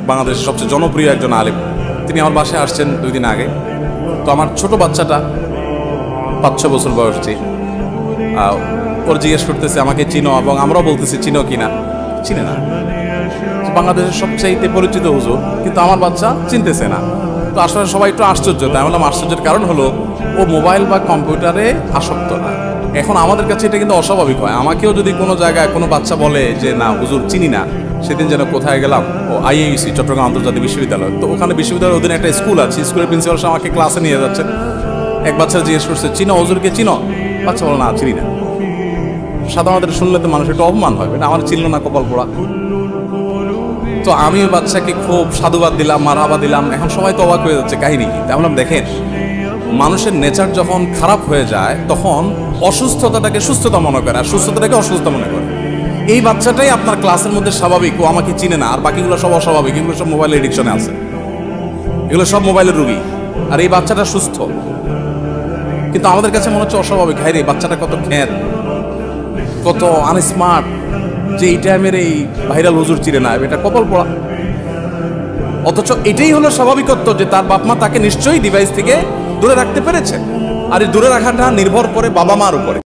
বাংলাদেশের সবচেয়ে জনপ্রিয় একজন আলেম। তিনি আমার বাসায় আসছেন 2 দিন আগে। তো আমার ছোট বাচ্চাটা 5-6 বছর বয়সী, ওর জিজ্ঞেস করতেছে আমাকে চিনো, এবং আমরাও বলতেছি চিনো কিনা। চিনে না, বাংলাদেশের সবচাইতে পরিচিত হুজুর, কিন্তু আমার বাচ্চা চিনতেছে না। তো আসলে সবাই একটু আশ্চর্য। তাই বললাম আশ্চর্যের কারণ হলো ও মোবাইল বা কম্পিউটারে আসক্ত না। এখন আমাদের কাছে এটা কিন্তু অস্বাভাবিক হয়। আমাকেও যদি কোনো জায়গায় কোনো বাচ্চা বলে যে না হুজুর চিনি না, সেদিন যেন কোথায় গেলাম, ও IAEC চট্টগ্রাম আন্তর্জাতিক বিশ্ববিদ্যালয়। তো ওখানে বিশ্ববিদ্যালয়ের অধীনে একটা স্কুল আছে, স্কুলের প্রিন্সিপাল সাহেব আমাকে ক্লাসে নিয়ে যাচ্ছেন। এক বাচ্চা জিজ্ঞেস করছে চিনো হুজুরকে চিনো? বাচ্চা বলো না চিনি না। সাধারণত শুনলে তো মানুষ একটু অপমান হয়, এটা আমার চিনল না, কপাল পোড়া। তো আমি বাচ্চাকে খুব সাধুবাদ দিলাম, মারহাবা দিলাম। এখন সবাই তো অবাক হয়ে যাচ্ছে, কাহিনী কি? তাই বললাম দেখেন, মানুষের নেচার যখন খারাপ হয়ে যায় তখন অসুস্থতাটাকে সুস্থতা মনে করে আর সুস্থতাটাকে অসুস্থতা মনে করে। এই বাচ্চাটাই আপনার ক্লাসের মধ্যে স্বাভাবিক, ও আমাকে চিনে না, আর বাকিগুলো সব অস্বাভাবিক, এগুলো সব মোবাইল এডিকশনে আছে, এগুলো সব মোবাইলের রুগী। আর এই বাচ্চাটা সুস্থ, কিন্তু আমাদের কাছে মনে হচ্ছে অস্বাভাবিক। হায় রে, বাচ্চাটা কত খ্যাত, কত আনস্মার্ট, যে এই টাইমের এই ভাইরাল হুজুর চিনে না, এটা কপাল পড়া। অথচ এটাই হলো স্বাভাবিকত্ব যে তার বাপ মা তাকে নিশ্চয়ই ডিভাইস থেকে দূরে রাখতে পেরেছে। আর এই দূরে রাখাটা নির্ভর করে বাবা মার উপরে।